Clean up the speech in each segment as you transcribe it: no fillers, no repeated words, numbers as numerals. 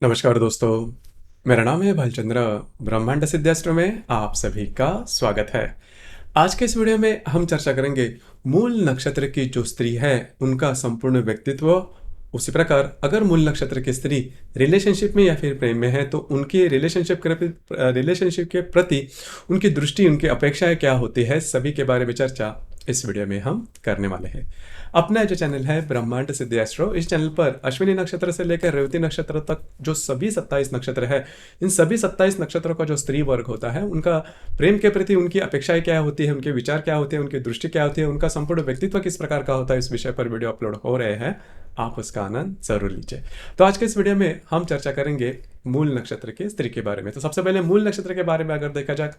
नमस्कार दोस्तों, मेरा नाम है भालचंद्र। ब्रह्मांड सिद्धास्त्र में आप सभी का स्वागत है। आज के इस वीडियो में हम चर्चा करेंगे मूल नक्षत्र की जो स्त्री है उनका संपूर्ण व्यक्तित्व। उसी प्रकार अगर मूल नक्षत्र की स्त्री रिलेशनशिप में या फिर प्रेम में है तो उनकी रिलेशनशिप के प्रति उनकी दृष्टि, उनकी अपेक्षाएं क्या होती है, सभी के बारे में चर्चा इस वीडियो में हम करने वाले हैं। अपना जो चैनल है ब्रह्मांड सिद्धि एस्ट्रो, इस चैनल पर अश्विनी नक्षत्र से लेकर रेवती नक्षत्र तक जो सभी 27 नक्षत्र है, इन सभी 27 नक्षत्रों का जो स्त्री वर्ग होता है उनका प्रेम के प्रति उनकी अपेक्षाएं क्या होती है, उनके विचार क्या होते हैं, उनकी दृष्टि क्या होती है, उनका संपूर्ण व्यक्तित्व किस प्रकार का होता है, इस विषय पर वीडियो अपलोड हो रहे हैं। आप उसका आनंद जरूर लीजिए। तो आज के इस वीडियो में हम चर्चा करेंगे मूल नक्षत्र के स्त्री के बारे में। तो सबसे पहले मूल नक्षत्र के बारे में अगर देखा जाए,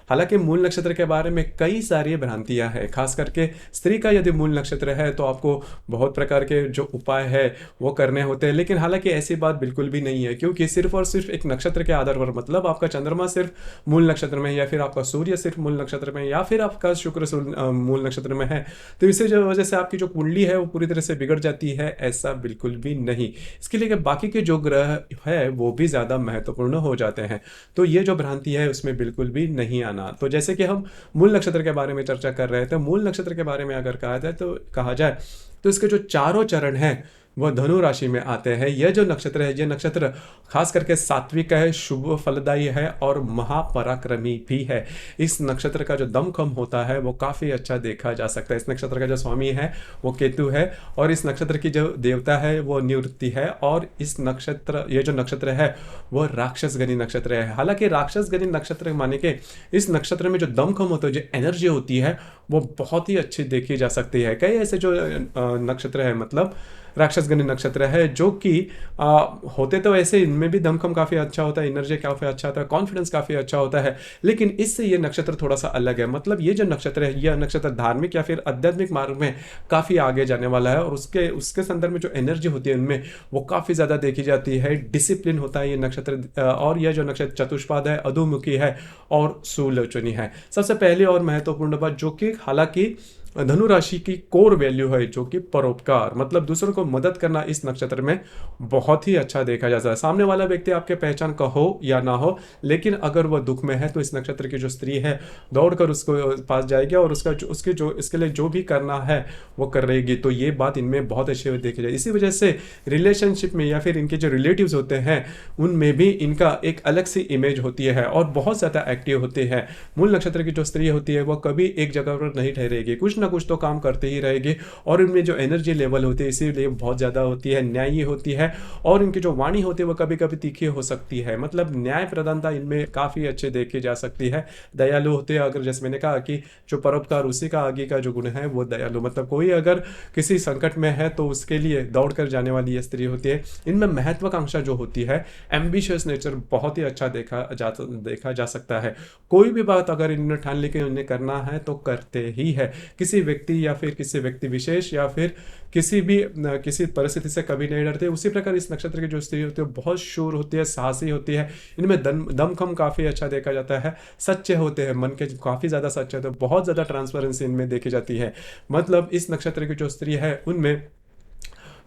हालांकि मूल नक्षत्र के बारे में कई सारी भ्रांतियां हैं। खास करके स्त्री का यदि मूल नक्षत्र है तो आपको बहुत प्रकार के जो उपाय है वो करने होते हैं, लेकिन हालांकि ऐसी बात बिल्कुल भी नहीं है, क्योंकि सिर्फ और सिर्फ एक नक्षत्र के आधार पर, मतलब आपका चंद्रमा सिर्फ मूल नक्षत्र में या फिर आपका सूर्य सिर्फ मूल नक्षत्र में या फिर आपका शुक्र मूल नक्षत्र में है, तो इसी वजह से आपकी जो कुंडली है वो पूरी तरह से बिगड़ जाती है, ऐसा बिल्कुल भी नहीं। इसके लिए बाकी के जो ग्रह है वो भी ज्यादा महत्वपूर्ण हो जाते हैं। तो ये जो भ्रांति है उसमें बिल्कुल भी नहीं आना। तो जैसे कि हम मूल नक्षत्र के बारे में चर्चा कर रहे थे, मूल नक्षत्र के बारे में अगर कहा जाए तो इसके जो चारों चरण हैं वह धनु राशि में आते हैं। यह जो नक्षत्र है, यह नक्षत्र खास करके सात्विक है, शुभ फलदायी है और महापराक्रमी भी है। इस नक्षत्र का जो दमखम होता है वो काफी अच्छा देखा जा सकता है। इस नक्षत्र का जो स्वामी है वो केतु है और इस नक्षत्र की जो देवता है वो निवृत्ति है। और ये जो नक्षत्र है वो राक्षसगनी नक्षत्र है। हालांकि राक्षसगनी नक्षत्र माने के इस नक्षत्र में जो दमखम होता है, जो एनर्जी होती है वो बहुत ही अच्छी देखी जा सकती है। कई ऐसे जो नक्षत्र है, मतलब राक्षसगनी नक्षत्र है, जो कि होते तो ऐसे इनमें भी दमखम काफी अच्छा होता है, एनर्जी काफी अच्छा होता है, कॉन्फिडेंस काफी अच्छा होता है, लेकिन इससे ये नक्षत्र थोड़ा सा अलग है। मतलब ये जो नक्षत्र है, यह नक्षत्र धार्मिक या फिर आध्यात्मिक मार्ग में काफी आगे जाने वाला है और उसके संदर्भ में जो एनर्जी होती है उनमें वो काफी ज्यादा देखी जाती है। डिसिप्लिन होता है ये नक्षत्र। और यह जो नक्षत्र चतुष्पाद है, अधोमुखी है और सुलोचनी है। सबसे पहले और महत्वपूर्ण बात, जो कि हालांकि धनु राशि की कोर वैल्यू है, जो कि परोपकार, मतलब दूसरों को मदद करना, इस नक्षत्र में बहुत ही अच्छा देखा जाता है। सामने वाला व्यक्ति आपके पहचान का हो या ना हो, लेकिन अगर वह दुख में है तो इस नक्षत्र की जो स्त्री है दौड़कर उसको पास जाएगी और इसके लिए जो भी करना है वो कर रहेगी। तो ये बात इनमें बहुत अच्छी देखी जाए। इसी वजह से रिलेशनशिप में या फिर इनके जो रिलेटिव्स होते हैं उनमें भी इनका एक अलग सी इमेज होती है और बहुत ज्यादा एक्टिव होती है। मूल नक्षत्र की जो स्त्री होती है वह कभी एक जगह पर नहीं ठहरेगी, कुछ ना कुछ तो काम करते ही रहेगी। और इनमें जो एनर्जी लेवल होती है इसीलिए बहुत ज्यादा होती है, न्यायी होती है और इनकी जो वाणी होती है वो कभी कभी तीखी हो सकती है। मतलब न्याय प्रधानता इनमें काफी अच्छे देखी जा सकती है। दयालु होते हैं, अगर जैसे मैंने कहा कि जो परोपकार, उसी का आगे का जो गुण है वो दयालु, मतलब कोई अगर किसी संकट में है तो उसके लिए दौड़ कर जाने वाली ये स्त्री होती है। इनमें महत्वाकांक्षा जो होती है, एम्बिशियस नेचर बहुत ही अच्छा देखा जा सकता है। कोई भी बात अगर इन्होंने ठान ली कि उन्हें करना है तो करते ही है। किसी व्यक्ति या फिर किसी व्यक्ति विशेष या फिर किसी परिस्थिति से कभी नहीं डरते। उसी प्रकार इस नक्षत्र की जो स्त्री होती है बहुत शूर होती है, साहसी होती है। इनमें दमखम काफी अच्छा देखा जाता है, सच्चे होते हैं, मन के काफी ज्यादा सच्चे होते हैं, बहुत ज्यादा ट्रांसपेरेंसी इनमें देखी जाती है। मतलब इस नक्षत्र की जो स्त्री है उनमें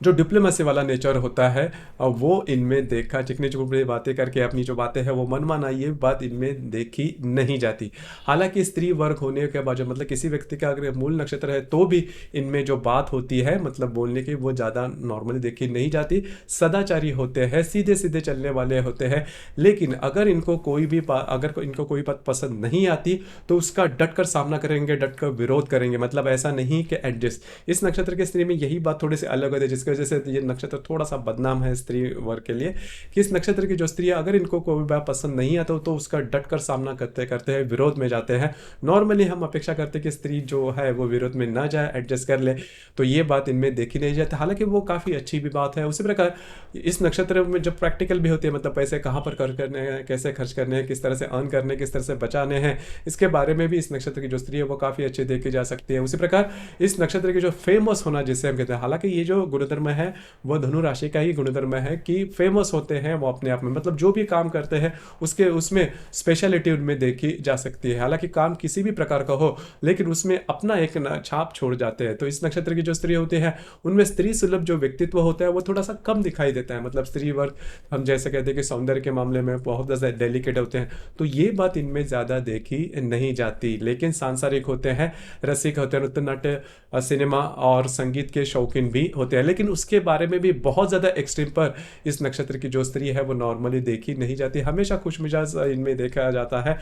जो डिप्लोमेसी वाला नेचर होता है वो इनमें देखा, चिकनी चुपड़ी बातें करके अपनी जो बातें हैं वो मन माना, ये बात इनमें देखी नहीं जाती। हालांकि स्त्री वर्ग होने के बाद मतलब किसी व्यक्ति का अगर मूल नक्षत्र है तो भी इनमें जो बात होती है, मतलब बोलने की, वो ज़्यादा नॉर्मली देखी नहीं जाती। सदाचारी होते हैं, सीधे सीधे चलने वाले होते हैं। लेकिन अगर इनको कोई बात पसंद नहीं आती तो उसका डटकर सामना करेंगे, डटकर विरोध करेंगे। मतलब ऐसा नहीं कि एडजस्ट। इस नक्षत्र की स्त्री में यही बात थोड़ी सी अलग होती है, जिसकी वजह से ये नक्षत्र थोड़ा सा बदनाम है स्त्री वर्ग के लिए, कि इस नक्षत्र की जो स्त्री है अगर इनको कोई बात पसंद नहीं आता तो उसका डटकर सामना करते हैं, विरोध में जाते हैं। नॉर्मली हम अपेक्षा करते हैं कि स्त्री जो है वो विरोध में ना जाए, एडजस्ट कर ले, तो ये बात इनमें देखी नहीं जाती। हालांकि वो काफी अच्छी भी बात है। उसी प्रकार इस नक्षत्र में जब प्रैक्टिकल भी होती है, मतलब पैसे कहाँ पर खर्च करने हैं, कैसे खर्च करने हैं, किस तरह से अर्न करने, किस तरह से बचाने हैं, इसके बारे में भी इस नक्षत्र की जो स्त्री है वो काफी अच्छी देखी जा सकती है। उसी प्रकार इस नक्षत्र की जो फेमस होना जिसे हम कहते हैं, हालांकि ये जो गुरुत्व गुणधर्म है वो धनु राशि का ही गुणधर्म है कि फेमस होते हैं वो अपने आप में, मतलब जो भी काम करते हैं उसके उसमें स्पेशलिटी उनमें देखी जा सकती है। हालांकि काम किसी भी प्रकार का हो लेकिन उसमें अपना एक छाप छोड़ जाते हैं। तो इस नक्षत्र की जो स्त्री होती है उनमें स्त्री सुलभ जो व्यक्तित्व होता है वो थोड़ा सा कम दिखाई देता है। मतलब स्त्री वर्ग हम जैसे कहते हैं कि सौंदर्य के मामले में बहुत ज़्यादा डेलिकेट होते हैं, तो ये बात इनमें ज़्यादा देखी नहीं जाती। लेकिन सांसारिक होते हैं, रसिक होते हैं, नृत्य नाट्य सिनेमा और संगीत के शौकीन भी होते हैं, लेकिन उसके बारे में भी बहुत ज़्यादा एक्सट्रीम पर इस नक्षत्र की जो स्त्री है वो नॉर्मली देखी नहीं जाती। हमेशा खुशमिजाज इनमें देखा जाता है।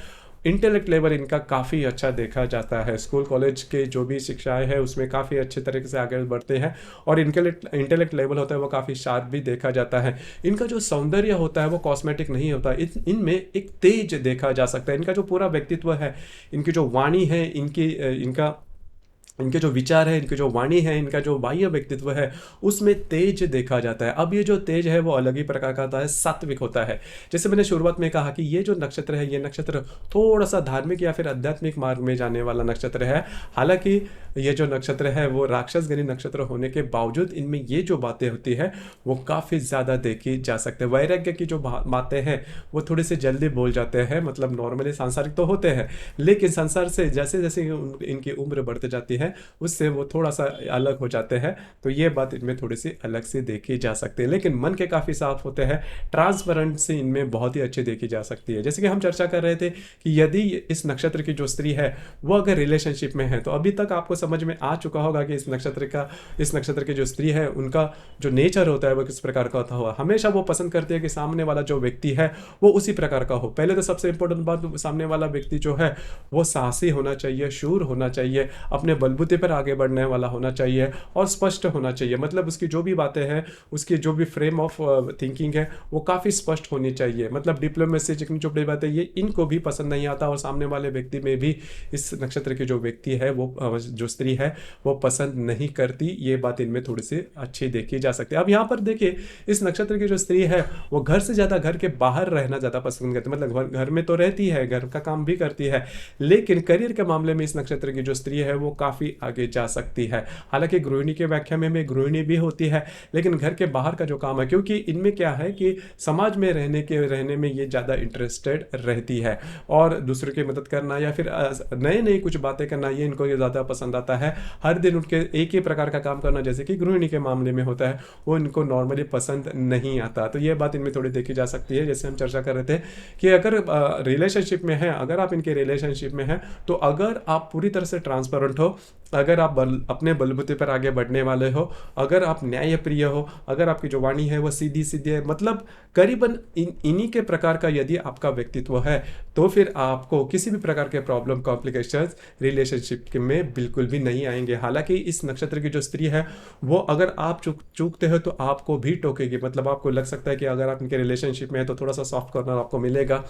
इंटेलेक्ट लेवल इनका काफ़ी अच्छा देखा जाता है। स्कूल कॉलेज के जो भी शिक्षाएं हैं उसमें काफ़ी अच्छे तरीके से आगे बढ़ते हैं और इंटेलेक्ट लेवल होता है वो काफ़ी शार्प भी देखा जाता है। इनका जो सौंदर्य होता है वो कॉस्मेटिक नहीं होता, इनमें एक तेज देखा जा सकता है। इनका जो पूरा व्यक्तित्व है, इनकी जो वाणी है, इनके जो विचार है, इनकी जो वाणी है, इनका जो बाह्य व्यक्तित्व है उसमें तेज देखा जाता है। अब ये जो तेज है वो अलग ही प्रकार का होता है, सात्विक होता है। जैसे मैंने शुरुआत में कहा कि ये जो नक्षत्र है ये नक्षत्र थोड़ा सा धार्मिक या फिर आध्यात्मिक मार्ग में जाने वाला नक्षत्र है। हालांकि ये जो नक्षत्र है वो राक्षसगणी नक्षत्र होने के बावजूद इनमें ये जो बातें होती है वो काफ़ी ज़्यादा देखी जा सकते हैं। वैराग्य की जो बातें हैं वो थोड़ी सी जल्दी बोल जाते हैं। मतलब नॉर्मली सांसारिक तो होते हैं लेकिन संसार से जैसे जैसे इनकी उम्र बढ़ती जाती है उससे वो थोड़ा सा अलग हो जाते हैं। तो ये बात इनमें थोड़ी सी अलग से देखी जा सकती है, लेकिन मन के काफ़ी साफ होते हैं। ट्रांसपेरेंसी इनमें बहुत ही अच्छी देखी जा सकती है। जैसे कि हम चर्चा कर रहे थे कि यदि इस नक्षत्र की जो स्त्री है वो अगर रिलेशनशिप में है तो अभी तक आपको समझ में आ चुका होगा कि इस नक्षत्र की जो स्त्री है उनका जो नेचर होता है वो किस प्रकार का होता हुआ। हमेशा वो पसंद करती है कि सामने वाला जो व्यक्ति है वो उसी प्रकार का हो। पहले तो सबसे इंपॉर्टेंट बात, सामने वाला व्यक्ति जो है वो साहसी होना चाहिए, शूर होना चाहिए, अपने बलबूते पर आगे बढ़ने वाला होना चाहिए और स्पष्ट होना चाहिए। मतलब उसकी जो भी बातें हैं, उसकी जो भी फ्रेम ऑफ थिंकिंग है वो काफ़ी स्पष्ट होनी चाहिए। मतलब डिप्लोमेसी, चिकनी चुपड़ी बातें ये इनको भी पसंद नहीं आता और सामने वाले व्यक्ति में भी इस नक्षत्र की जो व्यक्ति है वो जो स्त्री है वो पसंद नहीं करती। ये बात इनमें थोड़ी सी अच्छी देखी जा सकती है। अब यहाँ पर देखिए इस नक्षत्र की जो स्त्री है वो घर से ज़्यादा घर के बाहर रहना ज़्यादा पसंद करती है। मतलब घर में तो रहती है, घर का काम भी करती है, लेकिन करियर के मामले में इस नक्षत्र की जो स्त्री है वो काफ़ी आगे जा सकती है। हालांकि गृहिणी के व्याख्या में गृहिणी भी होती है, लेकिन घर के बाहर का जो काम है, क्योंकि इनमें क्या है कि समाज में रहने में ये ज़्यादा इंटरेस्टेड रहती है और दूसरों की मदद करना या फिर नए नए कुछ बातें करना ये इनको ये ज़्यादा पसंद आता है। हर दिन उनके एक ही प्रकार का काम करना जैसे कि गृहिणी के मामले में होता है वो इनको नॉर्मली पसंद नहीं आता। तो ये बात इनमें थोड़ी देखी जा सकती है। जैसे हम चर्चा कर रहे थे कि अगर रिलेशनशिप में है, अगर आप इनके रिलेशनशिप में हैं तो अगर आप पूरी तरह से ट्रांसपेरेंट हो, अगर आप अपने बलबूते पर आगे बढ़ने वाले हो, अगर आप न्यायप्रिय हो, अगर आपकी जो वाणी है वो सीधी सीधी है, मतलब करीबन इन्हीं के प्रकार का यदि आपका व्यक्तित्व है तो फिर आपको किसी भी प्रकार के प्रॉब्लम कॉम्प्लिकेशंस रिलेशनशिप में बिल्कुल भी नहीं आएंगे। हालांकि इस नक्षत्र की जो स्त्री है वो अगर आप चूकते हो तो आपको भी टोकेगी। मतलब आपको लग सकता है कि अगर आप इनके रिलेशनशिप में है तो थोड़ा सा सॉफ्ट कॉर्नर आपको मिलेगा,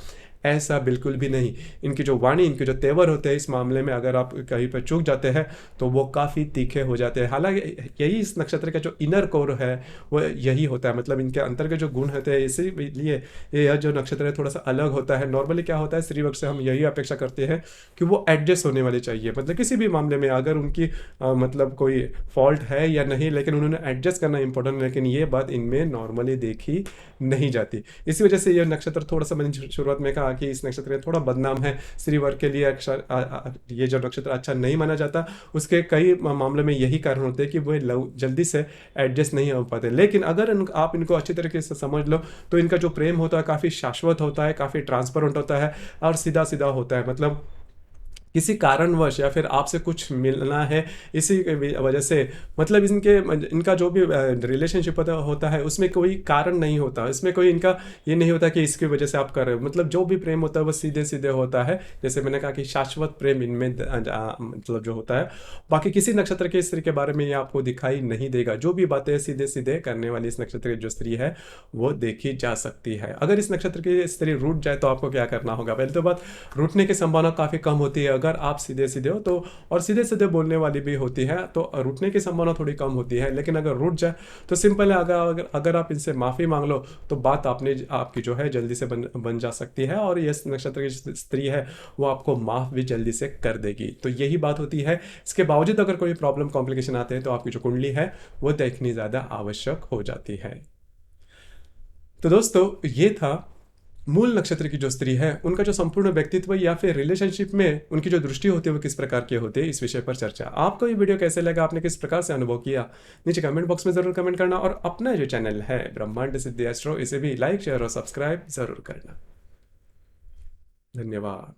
ऐसा बिल्कुल भी नहीं। इनकी जो वाणी, इनके जो तेवर होते हैं इस मामले में अगर आप कहीं पर चूक जाते हैं तो वो काफ़ी तीखे हो जाते हैं। हालांकि यही इस नक्षत्र का जो इनर कोर है वो यही होता है। मतलब इनके अंतर के जो गुण होते हैं, इसीलिए यह जो नक्षत्र है थोड़ा सा अलग होता है। नॉर्मली क्या होता है, स्त्री वर्ग से हम यही अपेक्षा करते हैं कि वो एडजस्ट होने वाली चाहिए। मतलब किसी भी मामले में अगर उनकी मतलब कोई फॉल्ट है या नहीं, लेकिन उन्होंने एडजस्ट करना इंपॉर्टेंट, लेकिन ये बात इनमें नॉर्मली देखी नहीं जाती। इसी वजह से यह नक्षत्र थोड़ा सा, मैंने शुरुआत में कहा कि इस नक्षत्र थोड़ा बदनाम है। स्त्री वर्ग के लिए अक्षर ये जो नक्षत्र अच्छा नहीं माना जाता, उसके कई मामलों में यही कारण होते हैं कि वो जल्दी से एडजस्ट नहीं हो पाते। लेकिन अगर आप इनको अच्छी तरीके से समझ लो तो इनका जो प्रेम होता है काफ़ी शाश्वत होता है, काफ़ी ट्रांसपेरेंट होता है और सीधा सीधा होता है। मतलब किसी कारणवश या फिर आपसे कुछ मिलना है इसी वजह से, मतलब इनका जो भी रिलेशनशिप होता है उसमें कोई कारण नहीं होता, इसमें कोई इनका ये नहीं होता कि इसकी वजह से आप कर रहे हो। मतलब जो भी प्रेम होता है वो सीधे सीधे होता है। जैसे मैंने कहा कि शाश्वत प्रेम इनमें मतलब जो होता है। बाकी किसी नक्षत्र के स्त्री के बारे में ये आपको दिखाई नहीं देगा। जो भी बातें सीधे सीधे करने वाली इस नक्षत्र की जो स्त्री है वो देखी जा सकती है। अगर इस नक्षत्र की स्त्री रूठ जाए तो आपको क्या करना होगा? पहले तो बात, रूठने की संभावना काफ़ी कम होती है अगर आप सीधे सीधे हो तो, और सीधे सीधे बोलने वाली भी होती है तो रूठने की संभावना थोड़ी कम होती है, लेकिन अगर रूठ जाए तो सिंपल है, अगर आप इनसे माफ़ी मांग लो तो बात आपकी जो है जल्दी से बन जा सकती है, और ये नक्षत्र की स्त्री है वो आपको माफ़ भी जल्दी से कर देगी। तो यही बात होती है। इसके बावजूद अगर कोई प्रॉब्लम कॉम्प्लिकेशन आते हैं तो आपकी जो कुंडली है वो देखनी ज़्यादा आवश्यक हो जाती है। तो दोस्तों ये था मूल नक्षत्र की जो स्त्री है उनका जो संपूर्ण व्यक्तित्व या फिर रिलेशनशिप में उनकी जो दृष्टि होती है वो किस प्रकार की होती है, इस विषय पर चर्चा। आपको ये वीडियो कैसे लगा, आपने किस प्रकार से अनुभव किया, नीचे कमेंट बॉक्स में जरूर कमेंट करना, और अपना जो चैनल है ब्रह्मांड सिद्धि एस्ट्रो इसे भी लाइक शेयर और सब्सक्राइब जरूर करना। धन्यवाद।